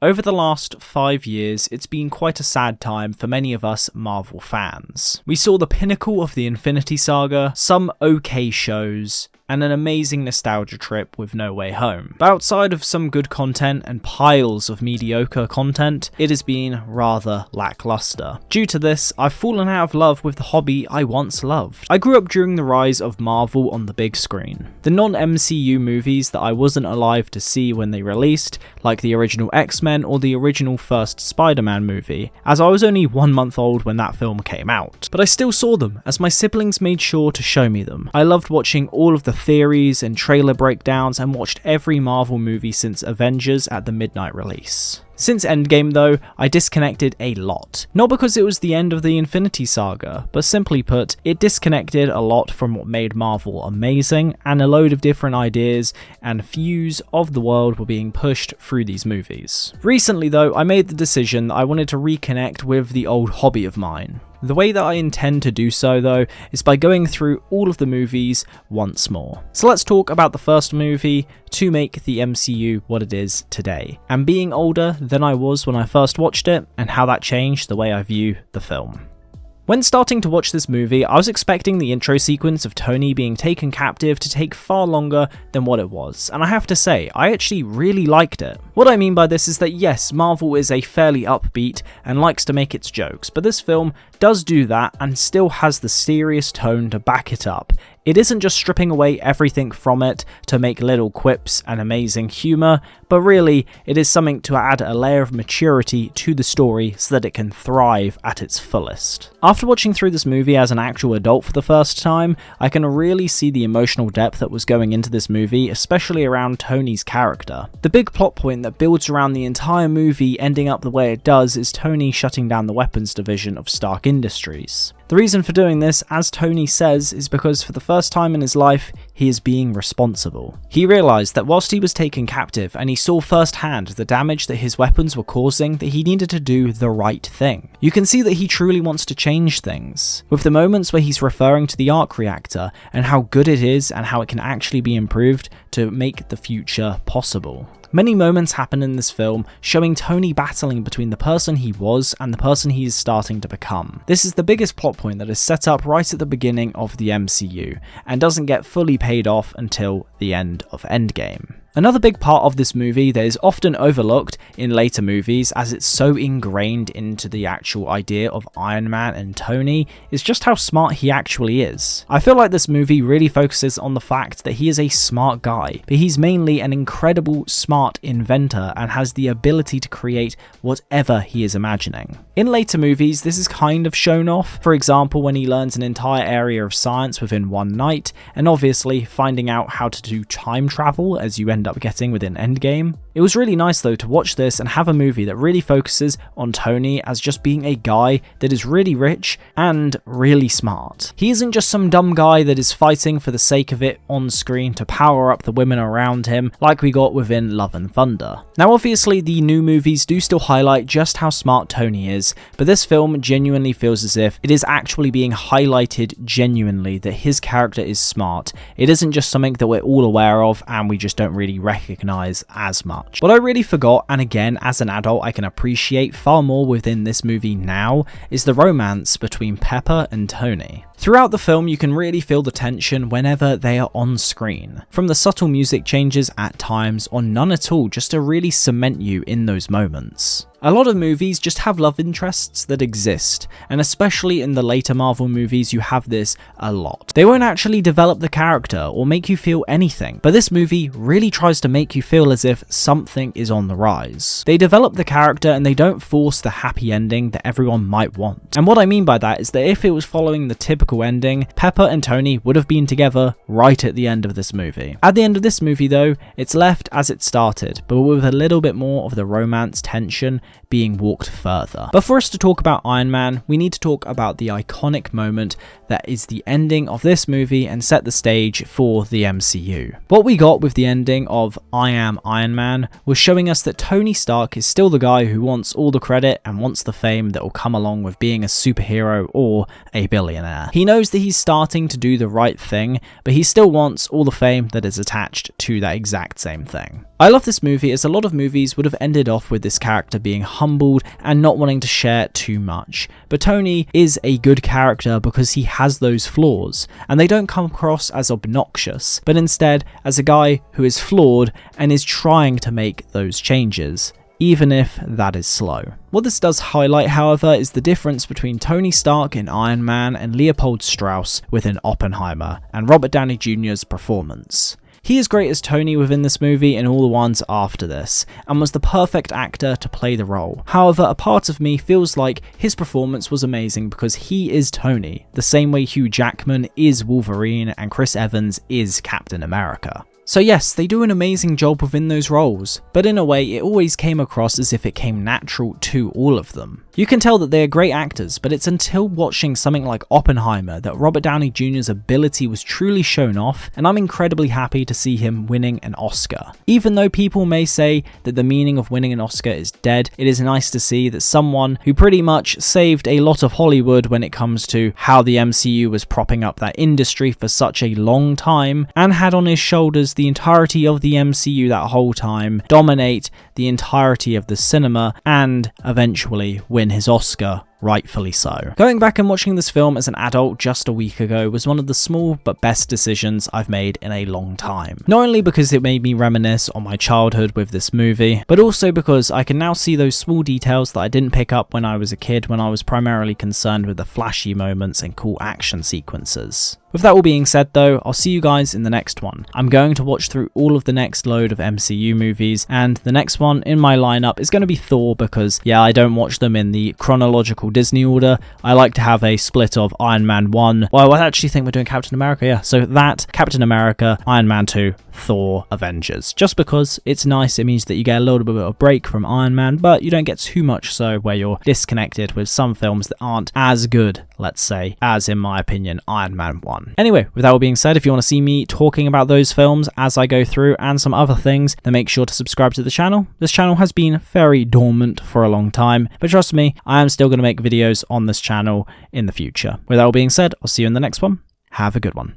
Over the last 5 years, it's been quite a sad time for many of us Marvel fans. We saw the pinnacle of the Infinity Saga, some okay shows, and an amazing nostalgia trip with No Way Home. But outside of some good content and piles of mediocre content, it has been rather lackluster. Due to this, I've fallen out of love with the hobby I once loved. I grew up during the rise of Marvel on the big screen. The non-MCU movies that I wasn't alive to see when they released, like the original X-Men or the original first Spider-Man movie, as I was only 1 month old when that film came out. But I still saw them, as my siblings made sure to show me them. I loved watching all of the theories and trailer breakdowns and watched every Marvel movie since Avengers at the midnight release. Since Endgame though, I disconnected a lot. Not because it was the end of the Infinity Saga, but simply put, it disconnected a lot from what made Marvel amazing, and a load of different ideas and views of the world were being pushed through these movies. Recently though, I made the decision that I wanted to reconnect with the old hobby of mine. The way that I intend to do so though, is by going through all of the movies once more. So let's talk about the first movie to make the MCU what it is today, and being older than I was when I first watched it, and how that changed the way I view the film. When starting to watch this movie, I was expecting the intro sequence of Tony being taken captive to take far longer than what it was, and I have to say, I actually really liked it. What I mean by this is that yes, Marvel is a fairly upbeat and likes to make its jokes, but this film does do that and still has the serious tone to back it up. It isn't just stripping away everything from it to make little quips and amazing humour, but really, it is something to add a layer of maturity to the story so that it can thrive at its fullest. After watching through this movie as an actual adult for the first time, I can really see the emotional depth that was going into this movie, especially around Tony's character. The big plot point that builds around the entire movie ending up the way it does is Tony shutting down the weapons division of Stark Industries. The reason for doing this, as Tony says, is because for the first time in his life, he is being responsible. He realised that whilst he was taken captive and he saw firsthand the damage that his weapons were causing, that he needed to do the right thing. You can see that he truly wants to change things, with the moments where he's referring to the arc reactor and how good it is and how it can actually be improved to make the future possible. Many moments happen in this film showing Tony battling between the person he was and the person he is starting to become. This is the biggest plot point that is set up right at the beginning of the MCU, and doesn't get fully paid off until the end of Endgame. Another big part of this movie that is often overlooked in later movies, as it's so ingrained into the actual idea of Iron Man and Tony, is just how smart he actually is. I feel like this movie really focuses on the fact that he is a smart guy, but he's mainly an incredible smart inventor and has the ability to create whatever he is imagining. In later movies, this is kind of shown off, for example when he learns an entire area of science within one night, and obviously finding out how to do time travel as you end up getting within Endgame. It was really nice though to watch this and have a movie that really focuses on Tony as just being a guy that is really rich and really smart. He isn't just some dumb guy that is fighting for the sake of it on screen to power up the women around him like we got within Love and Thunder. Now obviously the new movies do still highlight just how smart Tony is, but this film genuinely feels as if it is actually being highlighted genuinely that his character is smart. It isn't just something that we're all aware of and we just don't really recognize as much. What I really forgot, and again as an adult I can appreciate far more within this movie now, is the romance between Pepper and Tony. Throughout the film, you can really feel the tension whenever they are on screen. From the subtle music changes at times, or none at all, just to really cement you in those moments. A lot of movies just have love interests that exist, and especially in the later Marvel movies you have this a lot. They won't actually develop the character or make you feel anything, but this movie really tries to make you feel as if something is on the rise. They develop the character and they don't force the happy ending that everyone might want. And what I mean by that is that if it was following the typical ending, Pepper and Tony would have been together right at the end of this movie. At the end of this movie though, it's left as it started, but with a little bit more of the romance tension being walked further. But for us to talk about Iron Man, we need to talk about the iconic moment that is the ending of this movie and set the stage for the MCU. What we got with the ending of I Am Iron Man was showing us that Tony Stark is still the guy who wants all the credit and wants the fame that will come along with being a superhero or a billionaire. He knows that he's starting to do the right thing, but he still wants all the fame that is attached to that exact same thing. I love this movie as a lot of movies would have ended off with this character being humbled and not wanting to share too much. But Tony is a good character because he has those flaws, and they don't come across as obnoxious, but instead as a guy who is flawed and is trying to make those changes, even if that is slow. What this does highlight, however, is the difference between Tony Stark in Iron Man and Leopold Strauss within Oppenheimer, and Robert Downey Jr.'s performance. He is great as Tony within this movie and all the ones after this, and was the perfect actor to play the role. However, a part of me feels like his performance was amazing because he is Tony, the same way Hugh Jackman is Wolverine and Chris Evans is Captain America. So yes, they do an amazing job within those roles, but in a way it always came across as if it came natural to all of them. You can tell that they are great actors, but it's until watching something like Oppenheimer that Robert Downey Jr.'s ability was truly shown off, and I'm incredibly happy to see him winning an Oscar. Even though people may say that the meaning of winning an Oscar is dead, it is nice to see that someone who pretty much saved a lot of Hollywood when it comes to how the MCU was propping up that industry for such a long time, and had on his shoulders the entirety of the MCU that whole time, dominate the entirety of the cinema, and eventually win his Oscar, rightfully so. Going back and watching this film as an adult just a week ago was one of the small but best decisions I've made in a long time. Not only because it made me reminisce on my childhood with this movie, but also because I can now see those small details that I didn't pick up when I was a kid, when I was primarily concerned with the flashy moments and cool action sequences. With that all being said though, I'll see you guys in the next one. I'm going to watch through all of the next load of MCU movies, and the next one in my lineup is going to be Thor because, yeah, I don't watch them in the chronological Disney order. I like to have a split of Iron Man 1. Well, I actually think we're doing Captain America, yeah. So that, Captain America, Iron Man 2, Thor, Avengers. Just because it's nice, it means that you get a little bit of a break from Iron Man, but you don't get too much so where you're disconnected with some films that aren't as good, let's say, as, in my opinion, Iron Man 1. Anyway, with that all being said, if you want to see me talking about those films as I go through and some other things, then make sure to subscribe to the channel. This channel has been very dormant for a long time, but trust me, I am still going to make videos on this channel in the future. With that all being said, I'll see you in the next one. Have a good one.